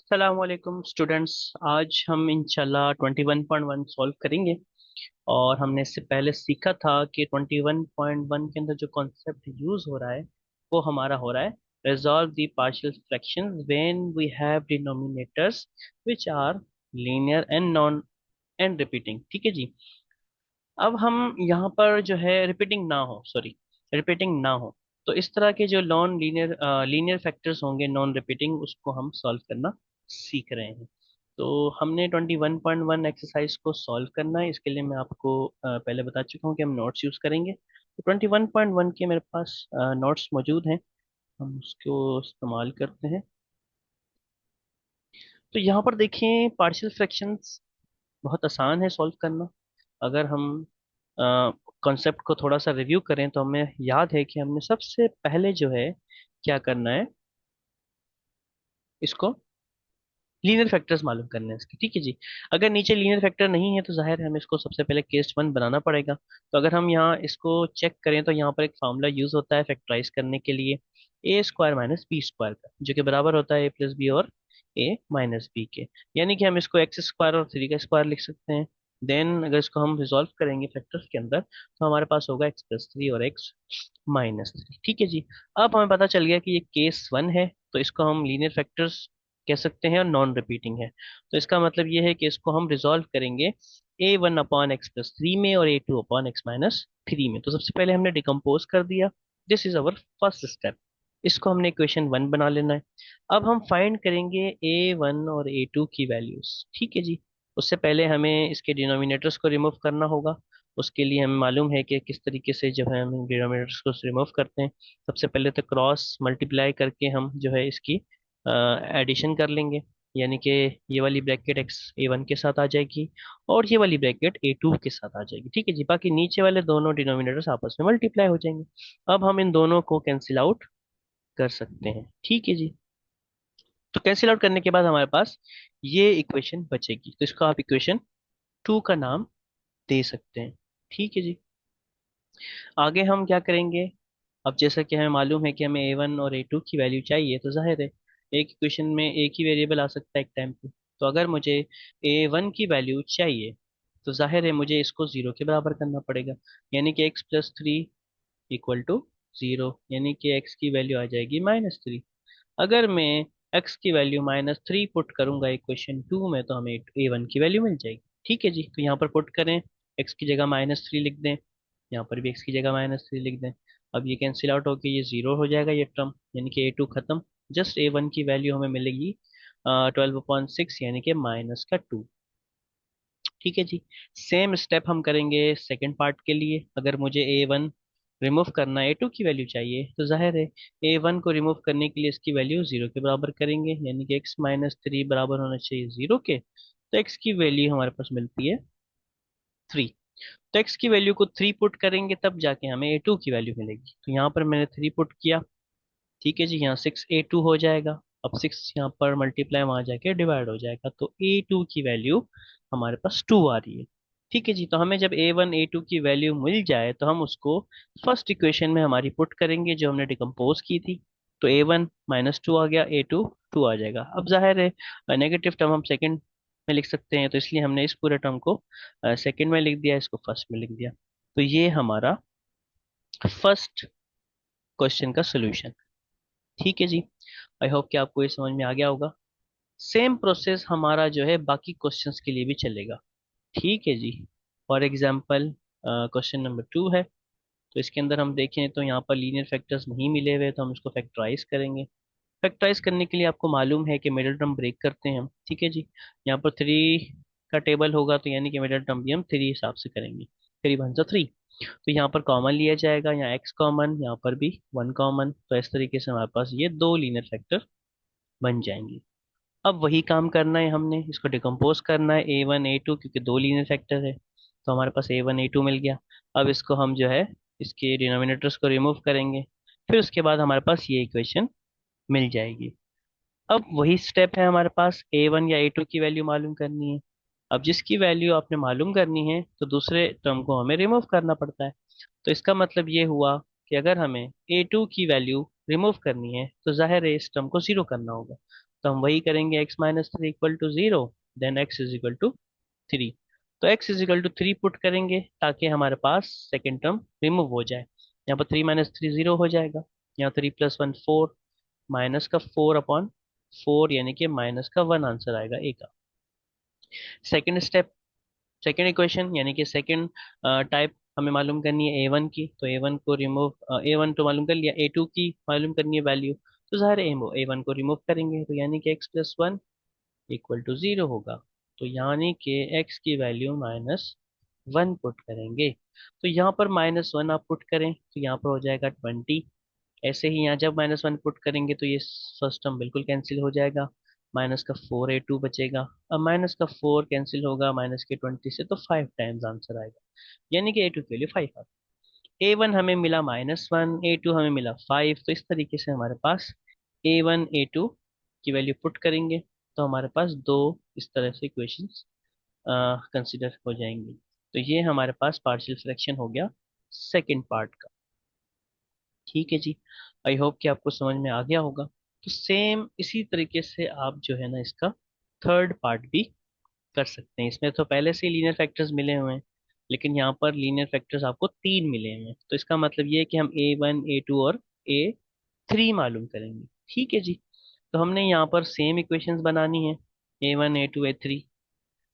अस्सलाम वालेकुम स्टूडेंट्स। आज हम इंशाल्लाह 21.1 सॉल्व करेंगे। और हमने इससे पहले सीखा था कि 21.1 के अंदर जो कॉन्सेप्ट यूज हो रहा है वो हमारा हो रहा है resolve the partial fractions when we have denominators which are linear and non and repeating. ठीक है जी। अब हम यहाँ पर जो है रिपीटिंग ना हो तो इस तरह के जो नॉन लीनियर लीनियर फैक्टर्स होंगे नॉन रिपीटिंग उसको हम सॉल्व करना सीख रहे हैं। तो हमने 21.1 एक्सरसाइज को सॉल्व करना है। इसके लिए मैं आपको पहले बता चुका हूँ कि हम नोट्स यूज करेंगे। तो 21.1 के मेरे पास नोट्स मौजूद हैं। हम उसको इस्तेमाल करते हैं। तो यहाँ पर देखें पार्शियल फ्रैक्शंस बहुत आसान है सॉल्व करना। अगर हम कॉन्सेप्ट को थोड़ा सा रिव्यू करें तो हमें याद है कि हमने सबसे पहले जो है क्या करना है, इसको लीनियर फैक्टर्स मालूम करने हैं इसके। ठीक है जी। अगर नीचे लीनियर फैक्टर नहीं है तो जाहिर है हमें इसको सबसे पहले केस वन बनाना पड़ेगा। तो अगर हम यहाँ इसको चेक करें तो यहाँ पर एक फार्मूला यूज होता है फैक्टराइज करने के लिए, ए स्क्वायर माइनस बी स्क्वायर का, जो कि बराबर होता है ए प्लस बी और ए माइनस बी के। यानी कि हम इसको एक्स स्क्वायर और थ्री का स्क्वायर लिख सकते हैं। देन अगर इसको हम रिजॉल्व करेंगे फैक्टर्स के अंदर तो हमारे पास होगा एक्स प्लस थ्री और एक्स माइनस थ्री। ठीक है जी। अब हमें पता चल गया कि ये केस वन है तो इसको हम लीनियर फैक्टर्स कह सकते हैं और नॉन रिपीटिंग है। तो इसका मतलब ये है कि इसको हम रिजॉल्व करेंगे A one upon X plus three में और A two upon X minus three में। तो सबसे पहले हमने डिकम्पोज कर दिया। This is our first step. इसको हमने इक्वेशन वन बना लेना है। अब हम फाइंड करेंगे ए वन और ए टू की वैल्यूज। ठीक है जी। उससे पहले हमें इसके डिनोमिनेटर्स को रिमूव करना होगा। उसके लिए हमें मालूम है कि किस तरीके से जो है हम डिनोमिनेटर्स को रिमूव करते हैं। सबसे पहले तो क्रॉस मल्टीप्लाई करके हम जो है इसकी एडिशन कर लेंगे। यानी कि ये वाली ब्रैकेट एक्स ए वन के साथ आ जाएगी और ये वाली ब्रैकेट ए टू के साथ आ जाएगी। ठीक है जी। बाकी नीचे वाले दोनों डिनोमिनेटर्स आपस में मल्टीप्लाई हो जाएंगे। अब हम इन दोनों को कैंसिल आउट कर सकते हैं। ठीक है जी। तो कैंसिल आउट करने के बाद हमारे पास ये इक्वेशन बचेगी, तो इसको आप इक्वेशन टू का नाम दे सकते हैं। ठीक है जी। आगे हम क्या करेंगे। अब जैसा कि हमें मालूम है कि हमें ए वन और ए टू की वैल्यू चाहिए तो जाहिर है एक इक्वेशन में एक ही वेरिएबल आ सकता है एक टाइम पे। तो अगर मुझे ए वन की वैल्यू चाहिए तो जाहिर है मुझे इसको जीरो के बराबर करना पड़ेगा। यानी कि x plus three equal to zero, यानी कि एक्स की वैल्यू आ जाएगी माइनस थ्री। अगर मैं एक्स की वैल्यू माइनस थ्री पुट करूंगा इक्वेशन टू में तो हमें ए वन की वैल्यू मिल जाएगी। ठीक है जी। तो यहाँ पर पुट करें, एक्स की जगह माइनस थ्री लिख दें, यहाँ पर भी एक्स की जगह माइनस थ्री लिख दें। अब ये कैंसिल आउट होकर ये जीरो हो जाएगा ये टर्म, यानी कि ए टू खत्म। जस्ट ए वन की वैल्यू हमें मिलेगी 12/6 यानी कि माइनस का टू। ठीक है जी। सेम स्टेप हम करेंगे सेकंड पार्ट के लिए। अगर मुझे ए वन रिमूव करना है ए टू की वैल्यू चाहिए तो जाहिर है ए वन को रिमूव करने के लिए इसकी वैल्यू जीरो के बराबर करेंगे, यानी कि एक्स माइनस थ्री बराबर होना चाहिए जीरो के। तो एक्स की वैल्यू हमारे पास मिलती है थ्री। तो एक्स की वैल्यू को थ्री पुट करेंगे तब जाके हमें ए टू की वैल्यू मिलेगी। तो यहाँ पर मैंने थ्री पुट किया। ठीक है जी। यहाँ सिक्स ए टू हो जाएगा। अब सिक्स यहाँ पर मल्टीप्लाई वहां जाके डिवाइड हो जाएगा तो ए टू की वैल्यू हमारे पास टू आ रही है। ठीक है जी। तो हमें जब ए वन ए टू की वैल्यू मिल जाए तो हम उसको फर्स्ट इक्वेशन में हमारी पुट करेंगे जो हमने डिकम्पोज की थी। तो ए वन माइनस टू आ गया, ए टू टू आ जाएगा। अब जाहिर है नेगेटिव टर्म हम सेकंड में लिख सकते हैं तो इसलिए हमने इस पूरे टर्म को सेकंड में लिख दिया, इसको फर्स्ट में लिख दिया। तो ये हमारा फर्स्ट क्वेश्चन का सोल्यूशन। ठीक है जी। आई होप कि आपको ये समझ में आ गया होगा। सेम प्रोसेस हमारा जो है बाकी क्वेश्चंस के लिए भी चलेगा। ठीक है जी। For example question number two है। तो इसके अंदर हम देखें तो यहाँ पर लीनियर फैक्टर्स नहीं मिले हुए तो हम इसको फैक्टराइज करेंगे। फैक्टराइज करने के लिए आपको मालूम है कि मिडिल टर्म ब्रेक करते हैं हम। ठीक है जी। यहाँ पर थ्री का टेबल होगा तो यानी कि मिडिल टर्म भी हम थ्री हिसाब से करेंगे। थ्री वन सा थ्री। तो यहाँ पर कॉमन लिया जाएगा, यहाँ एक्स कॉमन, यहाँ पर भी वन कॉमन। तो इस तरीके से हमारे पास ये दो लीनियर फैक्टर बन जाएंगे। अब वही काम करना है, हमने इसको डिकम्पोज करना है ए वन ए टू, क्योंकि दो लीनियर फैक्टर है तो हमारे पास ए वन ए टू मिल गया। अब इसको हम जो है इसके डिनोमिनेटर्स को रिमूव करेंगे। फिर उसके बाद हमारे पास ये इक्वेशन मिल जाएगी। अब वही स्टेप है हमारे पास, ए वन या ए टू की वैल्यू मालूम करनी है। अब जिसकी वैल्यू आपने मालूम करनी है तो दूसरे टर्म को हमें रिमूव करना पड़ता है। तो इसका मतलब ये हुआ कि अगर हमें ए टू की वैल्यू रिमूव करनी है तो जाहिर है इस टर्म को जीरो करना होगा। तो हम वही करेंगे, x minus three equal to zero, then x is equal to three. तो x is equal to three put करेंगे ताकि हमारे पास सेकेंड टर्म रिमूव हो जाए। यहाँ पर थ्री माइनस थ्री जीरो हो जाएगा, यहाँ three plus one four, minus का फोर अपॉन फोर यानी कि माइनस का वन आंसर आएगा ए का। सेकेंड स्टेप, सेकेंड इक्वेशन यानी कि सेकेंड टाइप हमें मालूम करनी है ए वन की, तो ए वन को रिमूव, ए वन तो मालूम कर लिया, ए टू की मालूम करनी है वैल्यू। तो ज़ाहिर है ए वन को रिमूव करेंगे तो यानी कि x plus one equal to zero होगा। तो यानी कि एक्स की वैल्यू माइनस वन पुट करेंगे। तो यहाँ पर माइनस वन आप पुट करें तो यहाँ पर हो जाएगा ट्वेंटी। ऐसे ही यहाँ जब माइनस वन पुट करेंगे तो ये फर्स्ट टर्म बिल्कुल कैंसिल हो जाएगा, माइनस का फोर ए टू बचेगा। अब माइनस का फोर कैंसिल होगा माइनस के ट्वेंटी से तो फाइव टाइम्स आंसर आएगा, यानी कि ए टू के लिए फाइव आ। ए वन हमें मिला माइनस वन, ए टू हमें मिला फाइव। तो इस तरीके से हमारे पास ए वन ए टू की वैल्यू पुट करेंगे तो हमारे पास दो इस तरह से इक्वेशंस कंसिडर हो जाएंगी। तो ये हमारे पास पार्शियल फ्रैक्शन हो गया सेकंड पार्ट का। ठीक है जी, आई होप कि आपको समझ में आ गया होगा। तो सेम इसी तरीके से आप जो है ना इसका थर्ड पार्ट भी कर सकते हैं। इसमें तो पहले से ही लीनियर फैक्टर्स मिले हुए हैं, लेकिन यहाँ पर लीनियर फैक्टर्स आपको तीन मिले हुए हैं। तो इसका मतलब ये है कि हम ए वन ए टू और ए थ्री मालूम करेंगे। ठीक है जी, तो हमने यहाँ पर सेम इक्वेशंस बनानी है, A one A two A three.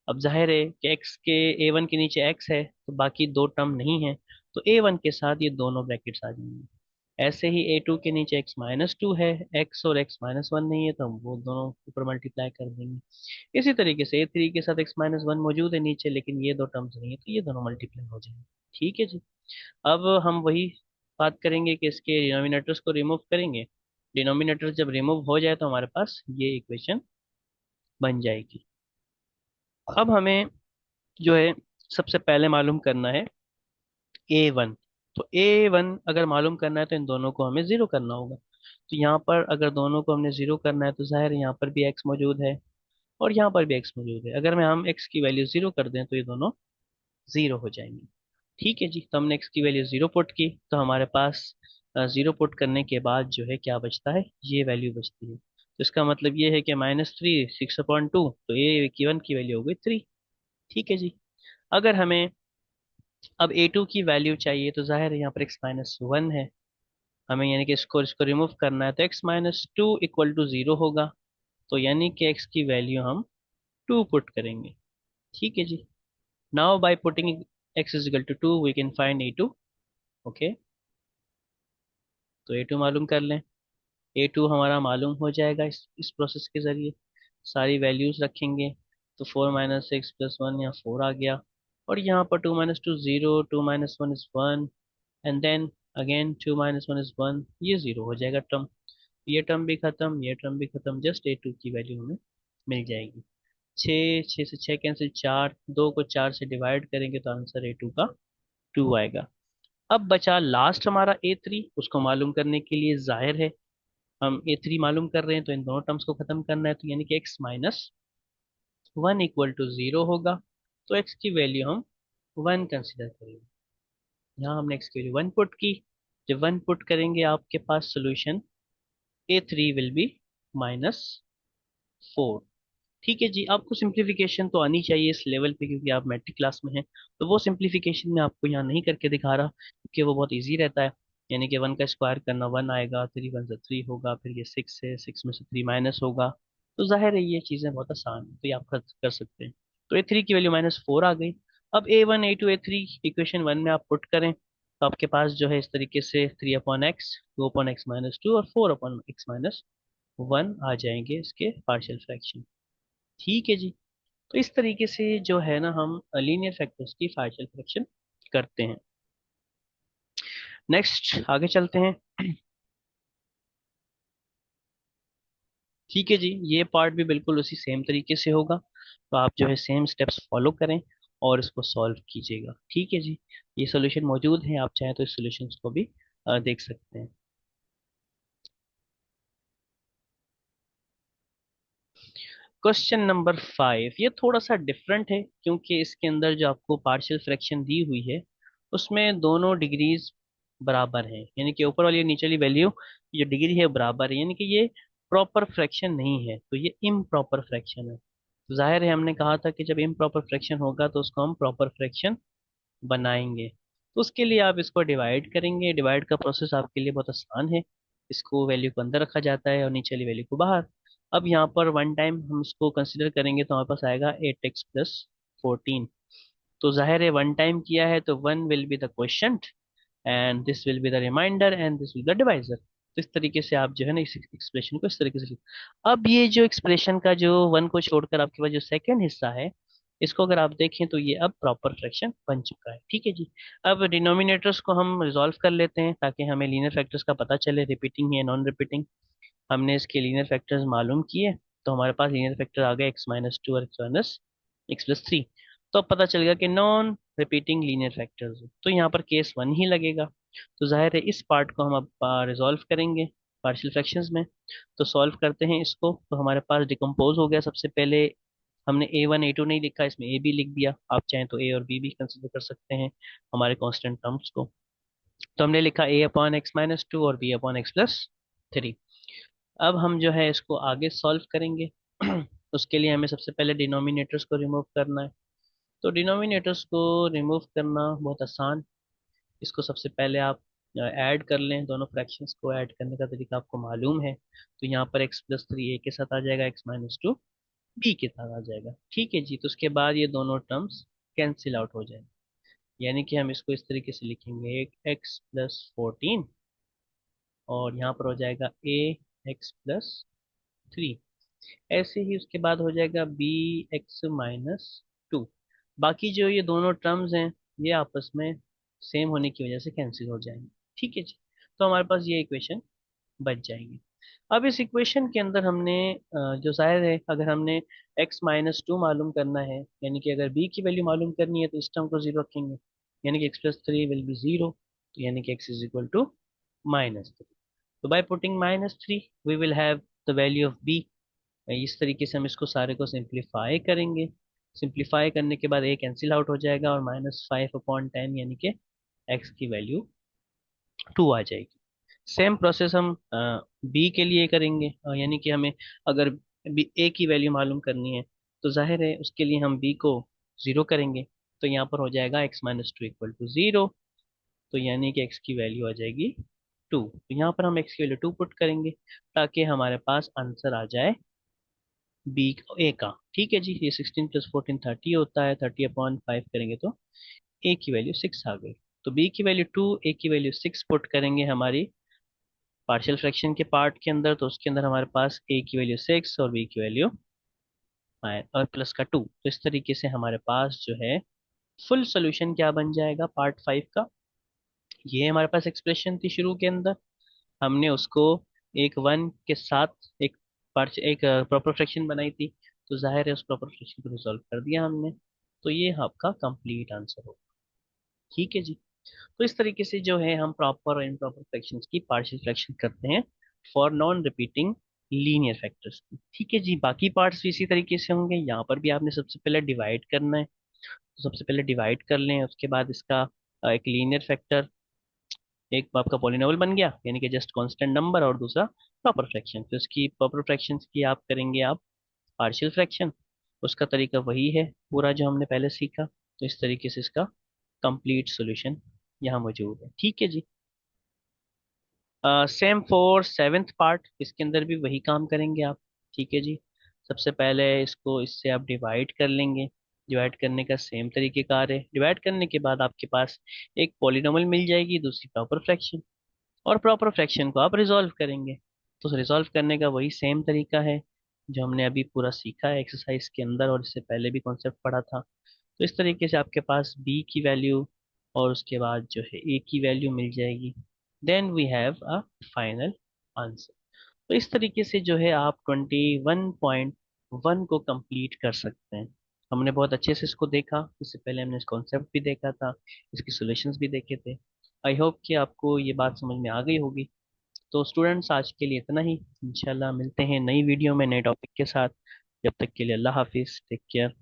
अब जाहिर है कि x के ए वन के नीचे x है तो बाकी दो टर्म नहीं है, तो ए वन के साथ ये दोनों ब्रैकेट्स आ जाएंगे। ऐसे ही ए टू के नीचे x माइनस टू है, x और x माइनस वन नहीं है तो हम वो दोनों ऊपर मल्टीप्लाई कर देंगे। इसी तरीके से ए थ्री के साथ x माइनस वन मौजूद है नीचे लेकिन ये दो टर्म्स नहीं है तो ये दोनों मल्टीप्लाई हो जाएंगे। ठीक है जी, अब हम वही बात करेंगे कि इसके डिनोमिनेटर्स को रिमूव करेंगे। डिनोमिनेटर जब रिमूव हो जाए तो हमारे पास ये इक्वेशन बन जाएगी। अब हमें जो है सबसे पहले मालूम करना है ए वन। तो ए वन अगर मालूम करना है तो इन दोनों को हमें जीरो करना होगा। तो यहाँ पर अगर दोनों को हमने जीरो करना है तो जाहिर है यहाँ पर भी एक्स मौजूद है और यहाँ पर भी एक्स मौजूद है। अगर मैं हम एक्स की वैल्यू जीरो कर दें तो ये दोनों जीरो हो जाएंगे। ठीक है जी, तो हमने एक्स की वैल्यू जीरो पुट की तो हमारे पास जीरो पुट करने के बाद जो है क्या बचता है, ये वैल्यू बचती है। तो इसका मतलब ये है कि minus three six upon two, तो ए की वन की वैल्यू हो गई थ्री। ठीक है जी, अगर हमें अब ए टू की वैल्यू चाहिए तो जाहिर है यहाँ पर एक्स माइनस वन है, हमें यानी कि इसको इसको रिमूव करना है तो x minus two equal to zero होगा। तो यानी कि एक्स की वैल्यू हम टू पुट करेंगे। ठीक है जी, now by putting X is equal to two we can find A two. Okay, तो ए टू मालूम कर लें। ए टू हमारा मालूम हो जाएगा इस प्रोसेस के जरिए, सारी वैल्यूज रखेंगे। तो four minus six plus one, यहाँ फोर आ गया, और यहाँ पर two minus two zero, two minus one is one, and then again two minus one is one, ये जीरो हो जाएगा टर्म। ये टर्म भी खत्म, ये टर्म भी खत्म, जस्ट ए टू की वैल्यू हमें मिल जाएगी। छः, छः से छः कैंसिल, चार, दो को चार से डिवाइड करेंगे तो आंसर ए टू का टू आएगा। अब बचा लास्ट हमारा ए थ्री, उसको मालूम करने के लिए जाहिर है हम ए थ्री मालूम कर रहे हैं तो इन दोनों टर्म्स को खत्म करना है। तो यानी कि x minus one equal to zero होगा। तो एक्स की वैल्यू हम वन कंसिडर करेंगे। यहाँ हमने एक्स की वैल्यू वन पुट की, जब वन पुट करेंगे आपके पास solution A three will be minus four. ठीक है जी, आपको सिंप्लीफिकेशन तो आनी चाहिए इस लेवल पे क्योंकि आप मैट्रिक क्लास में हैं। तो वो सिंप्लीफिकेशन मैं आपको यहाँ नहीं करके दिखा रहा क्योंकि वो बहुत इजी रहता है। यानी कि वन का स्क्वायर करना वन आएगा, थ्री वन से थ्री होगा, फिर ये सिक्स है, सिक्स में से थ्री माइनस होगा। तो जाहिर है ये चीज़ें बहुत आसान है तो ये आप कर सकते हैं। तो ए थ्री की वैल्यू माइनस फोर आ गई। अब A one A two A three equation one में आप पुट करें तो आपके पास जो है इस तरीके से three upon X, two upon X minus two और four upon X minus one आ जाएंगे इसके पार्शियल फ्रैक्शन। ठीक है जी, तो इस तरीके से जो है ना हम लीनियर फैक्टर्स की पार्शियल फ्रैक्शन करते हैं। नेक्स्ट आगे चलते हैं। ठीक है जी, ये पार्ट भी बिल्कुल उसी सेम तरीके से होगा, तो आप जो है सेम स्टेप्स फॉलो करें और इसको सॉल्व कीजिएगा। ठीक है जी, ये सॉल्यूशन मौजूद है, आप चाहें तो इस सॉल्यूशंस को भी देख सकते हैं। क्वेश्चन नंबर फाइव ये थोड़ा सा डिफरेंट है क्योंकि इसके अंदर जो आपको पार्शियल फ्रैक्शन दी हुई है उसमें दोनों डिग्रीज बराबर हैं, यानी कि ऊपर वाली और नीचे वाली वैल्यू जो डिग्री है बराबर है, यानी कि ये प्रॉपर फ्रैक्शन नहीं है, तो ये इम्प्रॉपर फ्रैक्शन है। तो जाहिर है हमने कहा था कि जब इम्प्रॉपर फ्रैक्शन होगा तो उसको हम प्रॉपर फ्रैक्शन बनाएंगे। तो उसके लिए आप इसको डिवाइड करेंगे, डिवाइड का प्रोसेस आपके लिए बहुत आसान है। इसको वैल्यू को अंदर रखा जाता है और नीचे वाली वैल्यू को बाहर। अब यहाँ पर वन टाइम हम इसको कंसिडर करेंगे तो हमारे पास आएगा 8x + 14। तो जाहिर है वन टाइम किया है तो one will be the question and this will be the reminder and this will the divisor. तो इस तरीके से आप जो है ना इस एक्सप्रेशन को इस तरीके से अब ये जो एक्सप्रेशन का जो वन को छोड़कर आपके पास जो सेकंड हिस्सा है, इसको अगर आप देखें तो ये अब प्रॉपर फ्रैक्शन बन चुका है। ठीक है जी। अब डिनोमिनेटर्स को हम रिजॉल्व कर लेते हैं ताकि हमें लीनियर फैक्टर्स का पता चले, रिपीटिंग है नॉन रिपीटिंग। हमने इसके लीनियर फैक्टर्स मालूम किए, तो हमारे पास लीनियर फैक्टर आ गए x-2 और x-3। तो अब पता चल गया कि नॉन रिपीटिंग लीनियर फैक्टर्स, तो यहाँ पर केस वन ही लगेगा। तो जाहिर है इस पार्ट को हम अब रिजॉल्व करेंगे पार्शियल फ्रैक्शंस में। तो सॉल्व करते हैं इसको, तो हमारे पास डिकम्पोज हो गया। सबसे पहले हमने A1 A2 नहीं लिखा, इसमें ए बी लिख दिया। आप चाहें तो ए और बी भी कंसिडर कर सकते हैं हमारे कांस्टेंट टर्म्स को। तो हमने लिखा a/x-2 और b/x+3। अब हम जो है इसको आगे सॉल्व करेंगे। उसके लिए हमें सबसे पहले डिनोमिनेटर्स को रिमूव करना है। तो डिनोमिनेटर्स को रिमूव करना बहुत आसान। इसको सबसे पहले आप ऐड कर लें, दोनों फ्रैक्शंस को ऐड करने का तरीका आपको मालूम है। तो यहाँ पर x+3 a के साथ आ जाएगा, x-2 b के साथ आ जाएगा। ठीक है जी। तो उसके बाद ये दोनों टर्म्स कैंसिल आउट हो जाएंगे, यानी कि हम इसको इस तरीके से लिखेंगे, एक x+14 और यहाँ पर हो जाएगा x+3। ऐसे ही उसके बाद हो जाएगा bx-2। बाकी जो ये दोनों टर्म्स हैं ये आपस में सेम होने की वजह से कैंसिल हो जाएंगे। ठीक है जी। तो हमारे पास ये इक्वेशन बच जाएंगी। अब इस इक्वेशन के अंदर हमने जो जाहिर है अगर हमने x-2 मालूम करना है, यानी कि अगर b की वैल्यू मालूम करनी है तो इस टर्म को जीरो रखेंगे, यानी कि x+3 विल बी जीरो। तो यानी कि x इज इक्वल टू -3। तो by putting -3 we will have the value of b। इस तरीके से हम इसको सारे को सिंप्लीफाई करेंगे। सिंप्लीफाई करने के बाद a कैंसिल आउट हो जाएगा और -5/10 यानी कि x की वैल्यू 2 आ जाएगी। सेम प्रोसेस हम बी के लिए करेंगे, यानी कि हमें अगर ए की वैल्यू मालूम करनी है तो जाहिर है उसके लिए हम बी को जीरो करेंगे। तो यहाँ पर हो जाएगा x-2 इक्वल टू जीरो। तो यानी कि x की वैल्यू आ जाएगी 2। तो यहाँ पर हम x की वैल्यू 2 पुट करेंगे ताकि हमारे पास आंसर आ जाए बी ए का। ठीक है जी। ये 16 + 14 30 होता है, 30/5 करेंगे तो ए की वैल्यू 6 आ गई। तो बी की वैल्यू 2, ए की वैल्यू 6 पुट करेंगे हमारी पार्शियल फ्रैक्शन के पार्ट के अंदर, तो उसके अंदर हमारे पास ए की वैल्यू 6 और बी की वैल्यू और प्लस का 2। तो इस तरीके से हमारे पास जो है फुल सोल्यूशन क्या बन जाएगा पार्ट 5 का। ये हमारे पास एक्सप्रेशन थी शुरू के अंदर, हमने उसको एक वन के साथ एक पार्ट एक प्रॉपर फ्रैक्शन बनाई थी। तो जाहिर है उस प्रॉपर फ्रैक्शन को रिजॉल्व कर दिया हमने। तो ये आपका कंप्लीट आंसर होगा। ठीक है जी। तो इस तरीके से जो है हम प्रॉपर और इम्प्रॉपर फ्रैक्शंस की पार्शियल फ्रैक्शन करते हैं for non repeating linear factors की। ठीक है जी। बाकी पार्ट्स भी इसी तरीके से होंगे। यहाँ पर भी आपने सबसे पहले डिवाइड करना है, तो सबसे पहले डिवाइड कर लें। उसके बाद इसका एक लीनियर फैक्टर, एक आपका पॉलिनॉमियल बन गया यानी कि जस्ट कांस्टेंट नंबर, और दूसरा प्रॉपर फ्रैक्शन। तो इसकी प्रॉपर फ्रैक्शन की आप करेंगे आप पार्शियल फ्रैक्शन। उसका तरीका वही है पूरा जो हमने पहले सीखा। तो इस तरीके से इसका कंप्लीट सॉल्यूशन यहाँ मौजूद है। ठीक है जी। सेम फॉर सेवेंथ पार्ट, इसके अंदर भी वही काम करेंगे आप। ठीक है जी। सबसे पहले इसको इससे आप डिवाइड कर लेंगे। डिवाइड करने का सेम तरीके कार है। डिवाइड करने के बाद आपके पास एक पॉलिनॉमियल मिल जाएगी, दूसरी प्रॉपर फ्रैक्शन, और प्रॉपर फ्रैक्शन को आप रिजॉल्व करेंगे। तो रिजॉल्व करने का वही सेम तरीका है जो हमने अभी पूरा सीखा है एक्सरसाइज के अंदर, और इससे पहले भी कॉन्सेप्ट पढ़ा था। तो इस तरीके से आपके पास बी की वैल्यू और उसके बाद जो है ए की वैल्यू मिल जाएगी। Then we have a final answer. तो इस तरीके से जो है आप 21.1 को कंप्लीट कर सकते हैं। हमने बहुत अच्छे से इसको देखा, इससे पहले हमने इस कॉन्सेप्ट भी देखा था, इसकी सॉल्यूशंस भी देखे थे। आई होप कि आपको ये बात समझ में आ गई होगी। तो स्टूडेंट्स आज के लिए इतना ही। इंशाल्लाह मिलते हैं नई वीडियो में नए टॉपिक के साथ। जब तक के लिए अल्लाह हाफिज़, टेक केयर।